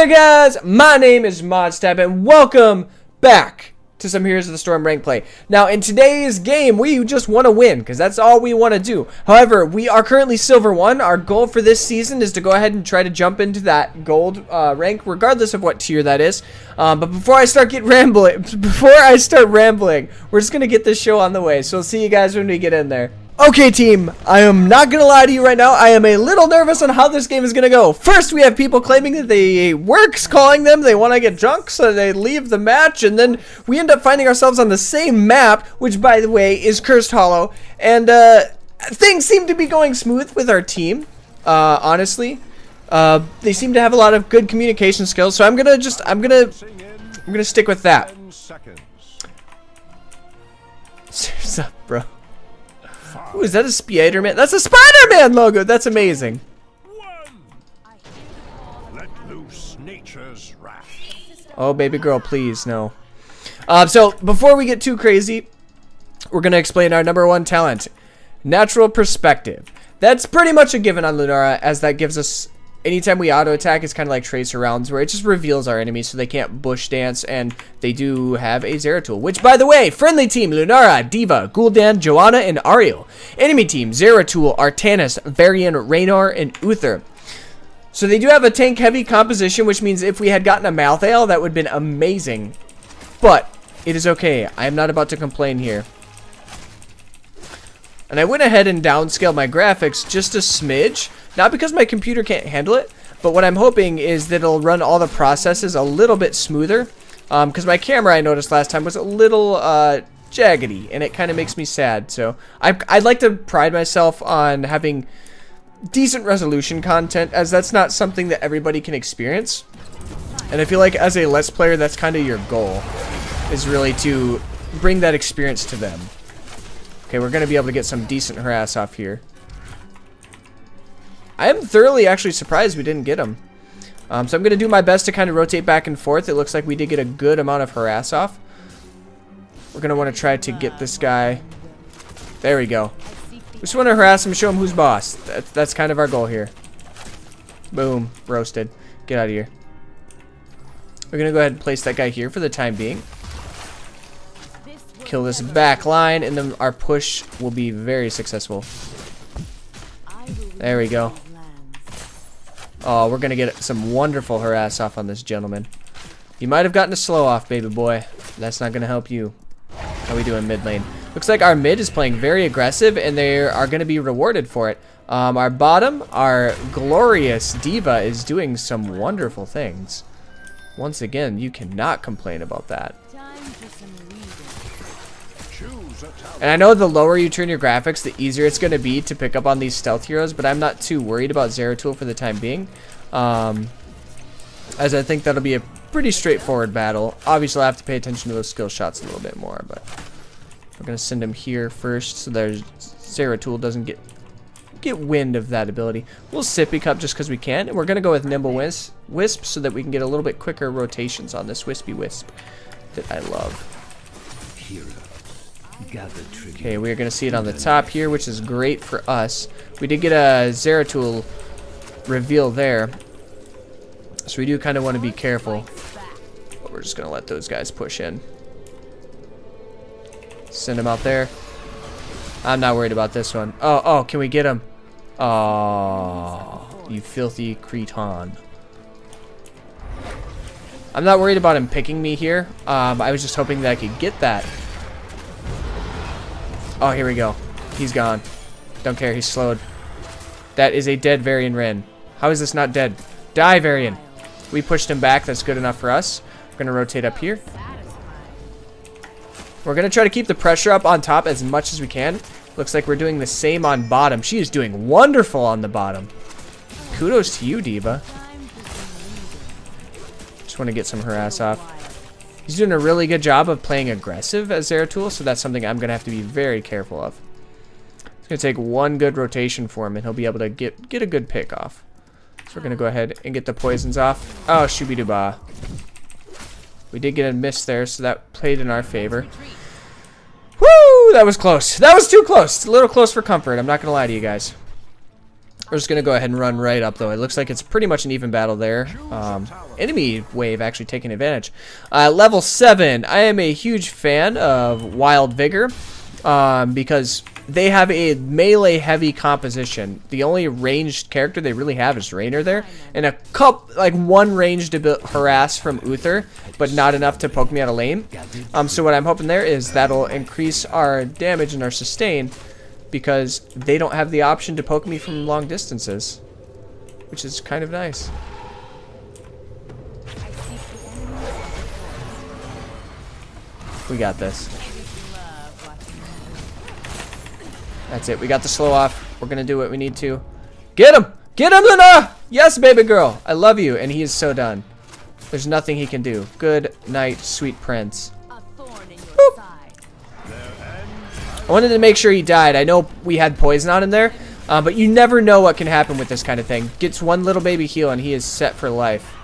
there guys, my name is Modstep and welcome back to some Heroes of the Storm rank play. Now in today's game we just want to win because that's all we want to do. However, we are currently Silver 1. Our goal for this season is to go ahead and try to jump into that gold rank regardless of what tier that is. But before I start rambling, we're just going to get this show on the way. So we'll see you guys when we get in there. Okay team, I am not gonna lie to you right now, I am a little nervous on how this game is gonna go. First we have people claiming that the work's calling them, they want to get drunk so they leave the match, and then we end up finding ourselves on the same map, which by the way is Cursed Hollow, and things seem to be going smooth with our team, honestly. They seem to have a lot of good communication skills, so I'm gonna stick with that. What's up, bro? Ooh, is that a Spider-Man? That's a Spider-Man logo. That's amazing. Let loose nature's wrath. Oh, baby girl, please, no. So, before we get too crazy, we're going to explain our #1 talent, Natural Perspective. That's pretty much a given on Lunara, as that gives us, anytime we auto-attack, it's kind of like Tracer rounds, where it just reveals our enemies so they can't bush dance, and they do have a Zeratul, which, by the way, friendly team, Lunara, D.Va, Gul'dan, Johanna, and Ariel. Enemy team, Zeratul, Artanis, Varian, Raynor, and Uther. So they do have a tank-heavy composition, which means if we had gotten a Malthael, that would have been amazing. But, it is okay. I am not about to complain here. And I went ahead and downscaled my graphics just a smidge. Not because my computer can't handle it, but what I'm hoping is that it'll run all the processes a little bit smoother. Because my camera, I noticed last time, was a little jaggedy, and it kind of makes me sad. So I'd like to pride myself on having decent resolution content, as that's not something that everybody can experience. And I feel like as a Let's Player, that's kind of your goal, is really to bring that experience to them. Okay, we're going to be able to get some decent harass off here. I am thoroughly actually surprised we didn't get him. So I'm going to do my best to kind of rotate back and forth. It looks like we did get a good amount of harass off. We're going to want to try to get this guy. There we go. We just want to harass him and show him who's boss. That's kind of our goal here. Boom. Roasted. Get out of here. We're going to go ahead and place that guy here for the time being. Kill this back line, and then our push will be very successful. There we go. Oh, we're gonna get some wonderful harass off on this gentleman. You might have gotten a slow off, baby boy. That's not gonna help you. How we doing mid lane? Looks like our mid is playing very aggressive, and they are gonna be rewarded for it. Our bottom, our glorious D.Va, is doing some wonderful things. Once again, you cannot complain about that. And I know the lower you turn your graphics, the easier it's going to be to pick up on these stealth heroes, but I'm not too worried about Zeratul for the time being. As I think that'll be a pretty straightforward battle. Obviously, I'll have to pay attention to those skill shots a little bit more, but we're going to send him here first so there's Zeratul doesn't get wind of that ability. We'll Sippy Cup just because we can, and we're going to go with Nimble Wisp so that we can get a little bit quicker rotations on this Wispy Wisp that I love. Okay, we're going to see it on the top here, which is great for us. We did get a Zeratul reveal there, so we do kind of want to be careful. But we're just going to let those guys push in. Send him out there. I'm not worried about this one. Oh, can we get him? Oh, you filthy cretin. I'm not worried about him picking me here. I was just hoping that I could get that. Oh, here we go. He's gone. Don't care. He's slowed. That is a dead Varian Ren. How is this not dead? Die, Varian. We pushed him back. That's good enough for us. We're going to rotate up here. We're going to try to keep the pressure up on top as much as we can. Looks like we're doing the same on bottom. She is doing wonderful on the bottom. Kudos to you, D.Va. Just want to get some harass off. He's doing a really good job of playing aggressive as Zeratul, so that's something I'm going to have to be very careful of. It's going to take one good rotation for him, and he'll be able to get a good pick off. So we're going to go ahead and get the poisons off. Oh, shooby-doo-bah. We did get a miss there, so that played in our favor. Woo! That was close. That was too close. It's a little close for comfort. I'm not going to lie to you guys. We're just gonna go ahead and run right up though. It looks like it's pretty much an even battle there. Enemy wave actually taking advantage. Level 7. I am a huge fan of Wild Vigor because they have a melee heavy composition. The only ranged character they really have is Raynor there, and a couple, like one ranged harass from Uther, but not enough to poke me out of lane. So what I'm hoping there is that'll increase our damage and our sustain, because they don't have the option to poke me from long distances, which is kind of nice. We got this. That's it. We got the slow off. We're gonna do what we need to. Get him! Get him, Luna! Yes, baby girl. I love you, and he is so done. There's nothing he can do. Good night, sweet prince. Boop. I wanted to make sure he died. I know we had poison on him there, but you never know what can happen with this kind of thing. Gets one little baby heal, and he is set for life.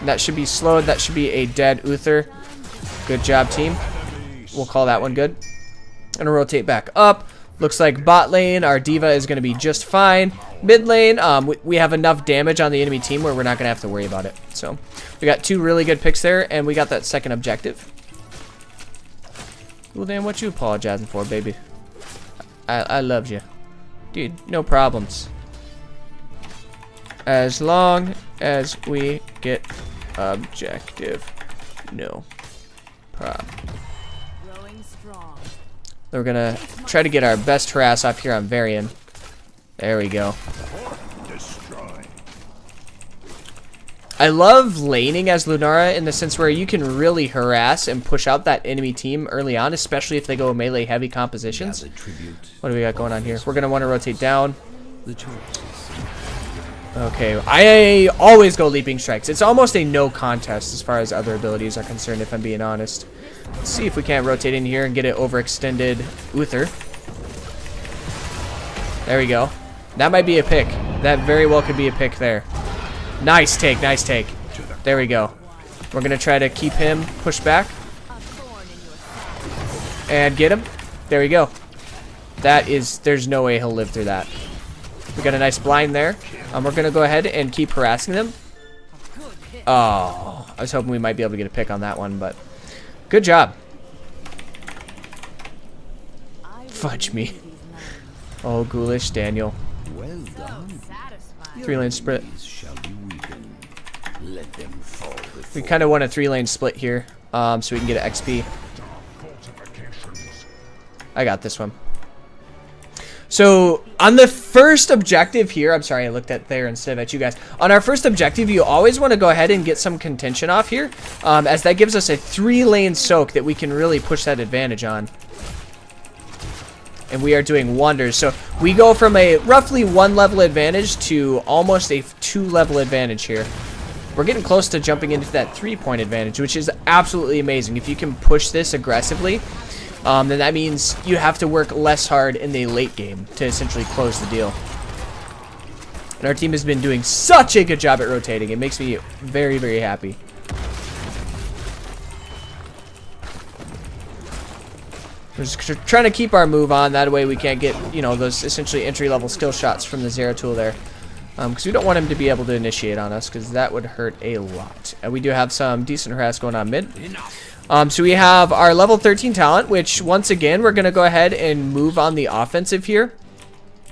And that should be slowed. That should be a dead Uther. Good job, team. We'll call that one good. I'm gonna rotate back up. Looks like bot lane, our diva is going to be just fine. Mid lane, we have enough damage on the enemy team where we're not going to have to worry about it. So we got 2 really good picks there, and we got that second objective. Well, damn, what you apologizing for, baby? I loved you. Dude, no problems. As long as we get objective, no problem. We're gonna try to get our best harass off here on Varian. There we go. I love laning as Lunara in the sense where you can really harass and push out that enemy team early on, especially if they go melee heavy compositions. What do we got going on here? We're gonna want to rotate down. Okay, I always go leaping strikes. It's almost a no contest as far as other abilities are concerned, if I'm being honest. Let's see if we can't rotate in here and get it overextended Uther. There we go. That might be a pick. That very well could be a pick there. Nice take, nice take. There we go. We're going to try to keep him pushed back. And get him. There we go. That is, there's no way he'll live through that. We got a nice blind there. We're going to go ahead and keep harassing them. Oh, I was hoping we might be able to get a pick on that one, but good job. Fudge me. Oh, ghoulish Daniel. Well done. 3-lane split. We kind of want a 3-lane split here, so we can get an XP. I got this one. So on the first objective here, I'm sorry I looked at there instead of at you guys. On our first objective, you always want to go ahead and get some contention off here, as that gives us a 3-lane soak that we can really push that advantage on. And we are doing wonders. So we go from a roughly 1-level advantage to almost a 2-level advantage here. We're getting close to jumping into that 3-point advantage, which is absolutely amazing. If you can push this aggressively, then that means you have to work less hard in the late game to essentially close the deal. And our team has been doing such a good job at rotating. It makes me very, very happy. We're just trying to keep our move on. That way we can't get, you know, those essentially entry-level skill shots from the Zera tool there. Because we don't want him to be able to initiate on us, because that would hurt a lot. And we do have some decent harass going on mid. So we have our level 13 talent, which once again we're going to go ahead and move on the offensive here.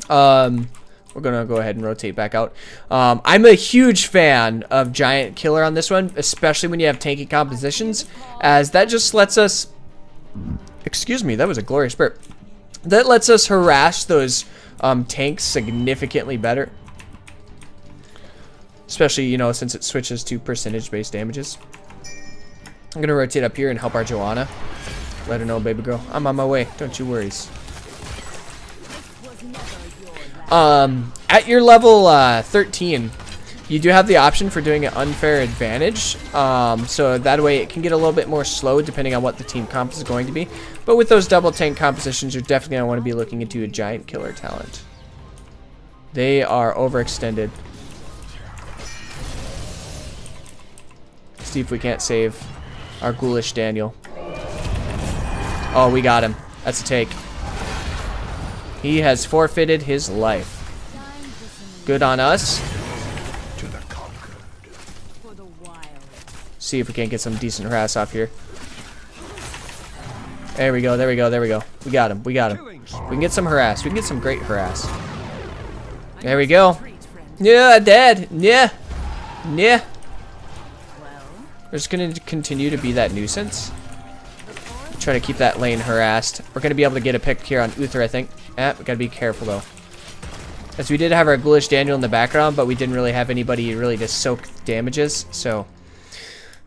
We're going to go ahead and rotate back out. I'm a huge fan of Giant Killer on this one, especially when you have tanky compositions, as that just lets us... Excuse me, that was a glorious burp. That lets us harass those tanks significantly better. Especially, you know, since it switches to percentage-based damages. I'm going to rotate up here and help our Joanna. Let her know, baby girl, I'm on my way. Don't you worry. At your level 13, you do have the option for doing an unfair advantage. So that way it can get a little bit more slow depending on what the team comp is going to be. But with those double tank compositions, you're definitely going to want to be looking into a Giant Killer talent. They are overextended. See if we can't save our ghoulish Daniel. Oh, we got him. That's a take. He has forfeited his life. Good on us. To the conquered. For the wild. See if we can't get some decent harass off here. There we go, there we go, there we go. We got him, we got him. Killing We can get some harass. We can get some great harass. There we go. Yeah, dead. Yeah. Yeah. We're just going to continue to be that nuisance. Try to keep that lane harassed. We're going to be able to get a pick here on Uther, I think. We got to be careful, though. As we did have our Ghoulish Daniel in the background, but we didn't really have anybody really to soak damages, so...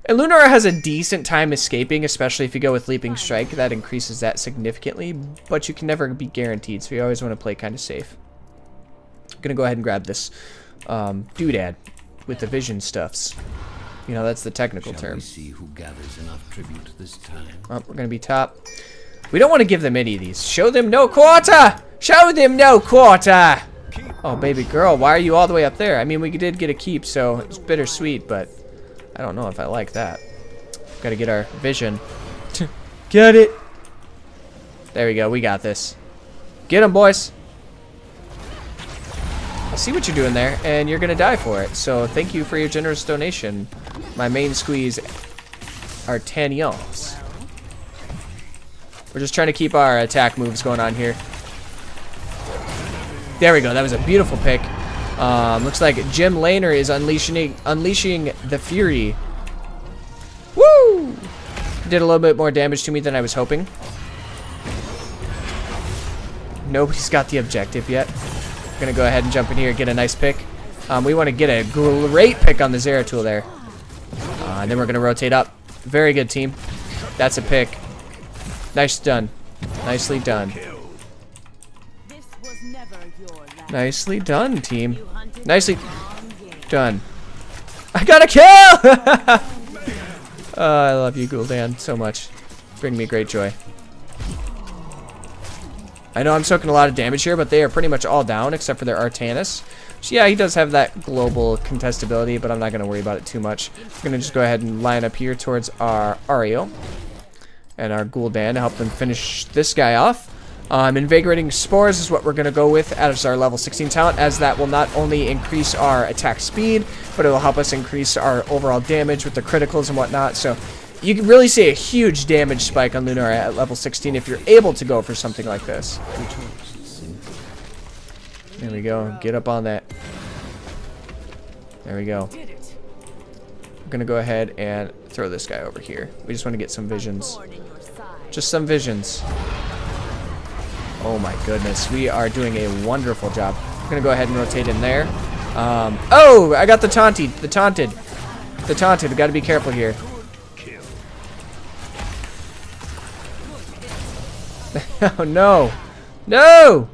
And Lunara has a decent time escaping, especially if you go with Leaping Strike. That increases that significantly, but you can never be guaranteed, so you always want to play kind of safe. I'm going to go ahead and grab this doodad with the vision stuffs. You know, that's the technical Shall term. we see who gathers enough tribute this time? Oh, we're going to be top. We don't want to give them any of these. Show them no quarter! Show them no quarter! Oh, baby girl, why are you all the way up there? I mean, we did get a keep, so it's bittersweet, but I don't know if I like that. Got to get our vision. Get it! There we go, we got this. Get them, boys! I see what you're doing there, and you're going to die for it, so thank you for your generous donation. My main squeeze are 10 yonks. We're just trying to keep our attack moves going on here. There we go. That was a beautiful pick. Looks like Jim Laner is unleashing the fury. Woo! Did a little bit more damage to me than I was hoping. Nobody's got the objective yet. We're gonna go ahead and jump in here and get a nice pick. We want to get a great pick on the Zeratul there. And then we're gonna rotate up. Very good, team. That's a pick. Nice done. Nicely done. This was never your last. Nicely done, team. You hunted Nicely the wrong game. done. I got a kill! I love you, Gul'dan, so much. Bring me great joy. I know I'm soaking a lot of damage here, but they are pretty much all down except for their Artanis. So yeah, he does have that global contestability, but I'm not going to worry about it too much. We're going to just go ahead and line up here towards our Ario and our Gul'dan to help them finish this guy off. Invigorating Spores is what we're going to go with as our level 16 talent, as that will not only increase our attack speed, but it will help us increase our overall damage with the criticals and whatnot. So you can really see a huge damage spike on Lunara at level 16 if you're able to go for something like this. There we go. Get up on that. There we go. We're going to go ahead and throw this guy over here. We just want to get some visions. Thorn in your side. Just some visions. Oh my goodness. We are doing a wonderful job. We're going to go ahead and rotate in there. Oh, I got the taunted. The taunted. The taunted. We've got to be careful here. Kill. Oh no. No!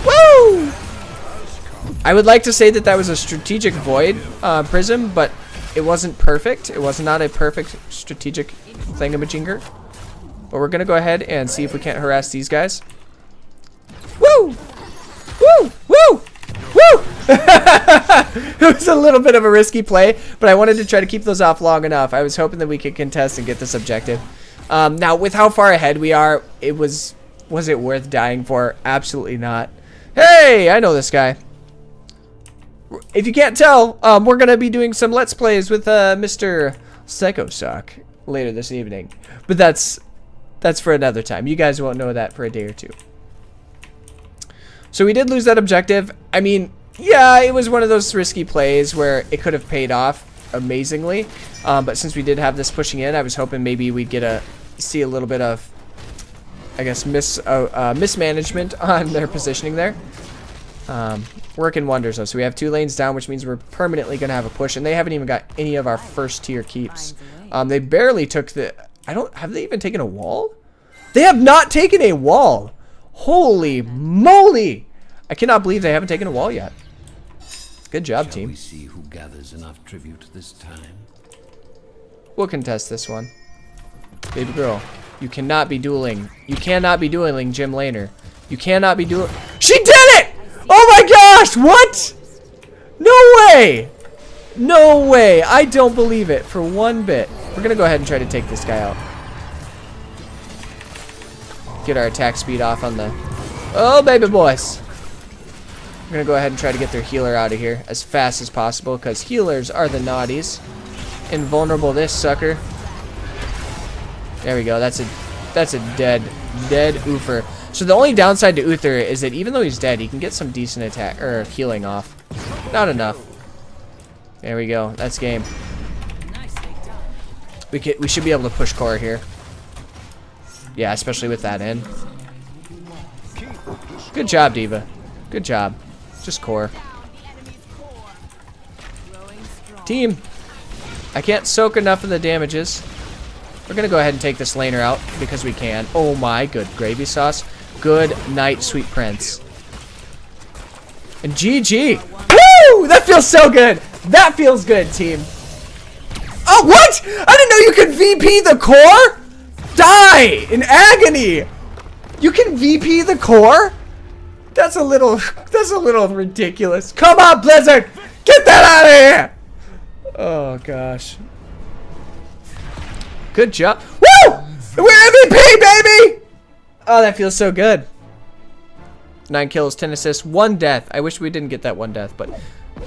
Woo! I would like to say that that was a strategic void prism, but it wasn't perfect. It was not a perfect strategic thingamajigger. But we're gonna go ahead and see if we can't harass these guys. Woo! Woo! Woo! Woo! It was a little bit of a risky play, but I wanted to try to keep those off long enough. I was hoping that we could contest and get this objective. Now, with how far ahead we are, was it worth dying for? Absolutely not. Hey, I know this guy. If you can't tell, we're gonna be doing some Let's Plays with Mr. Psychosock later this evening. But that's for another time. You guys won't know that for a day or two. So we did lose that objective. I mean, yeah, it was one of those risky plays where it could have paid off amazingly. But since we did have this pushing in, I was hoping maybe we'd see a little bit of, I guess, mismanagement on their positioning there. Working wonders though. So we have 2 lanes down, which means we're permanently going to have a push, and they haven't even got any of our first tier keeps. They barely took the... have they even taken a wall? They have not taken a wall. Holy moly! I cannot believe they haven't taken a wall yet. Good job, Shall team. we see who gathers enough tribute this time? We'll contest this one. Baby girl, you cannot be dueling. You cannot be dueling Jim Laner. You cannot be dueling. She did it! Oh my gosh! What? No way! No way! I don't believe it for one bit. We're gonna go ahead and try to take this guy out. Get our attack speed off on the... Oh, baby boys. I'm gonna go ahead and try to get their healer out of here as fast as possible because healers are the naughties. Invulnerable this sucker. There we go. That's a dead Uther. So the only downside to Uther is that even though he's dead, he can get some decent attack or healing off. Not enough. There we go. That's game. We should be able to push core here. Yeah, especially with that in. Good job, D.Va. Good job. Just core. Team. I can't soak enough of the damages. We're going to go ahead and take this laner out because we can. Oh my, good gravy sauce. Good night, sweet prince. And GG. Woo! That feels so good. That feels good, team. Oh, what? I didn't know you could VP the core? Die in agony. You can VP the core? That's a little ridiculous. Come on, Blizzard. Get that out of here. Oh, gosh. Good job. Woo! We're MVP, baby! Oh, that feels so good. 9 kills, 10 assists, 1 death. I wish we didn't get that 1 death, but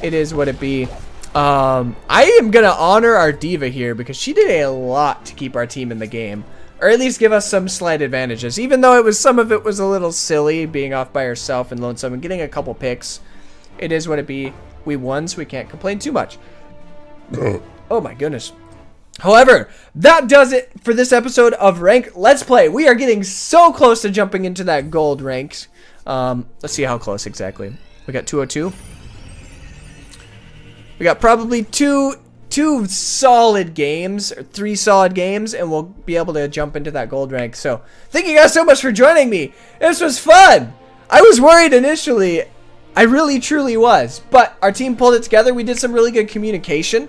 it is what it be. I am going to honor our D.Va here because she did a lot to keep our team in the game. Or at least give us some slight advantages. Even though some of it was a little silly, being off by herself and lonesome and getting a couple picks. It is what it be. We won, so we can't complain too much. Oh my goodness. However, that does it for this episode of Rank Let's Play. We are getting so close to jumping into that gold ranks. Let's see how close exactly. We got 202. We got probably two solid games, or 3 solid games, and we'll be able to jump into that gold rank. So, thank you guys so much for joining me. This was fun. I was worried initially. I really, truly was. But our team pulled it together. We did some really good communication.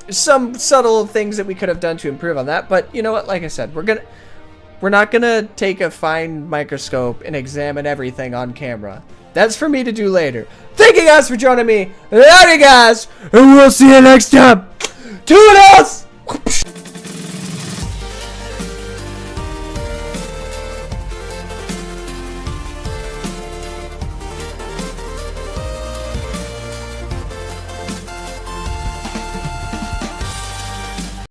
Some subtle things that we could have done to improve on that. But you know what? Like I said, we're not gonna take a fine microscope and examine everything on camera. That's for me to do later. Thank you guys for joining me. Love you guys. And we'll see you next time. Toodles!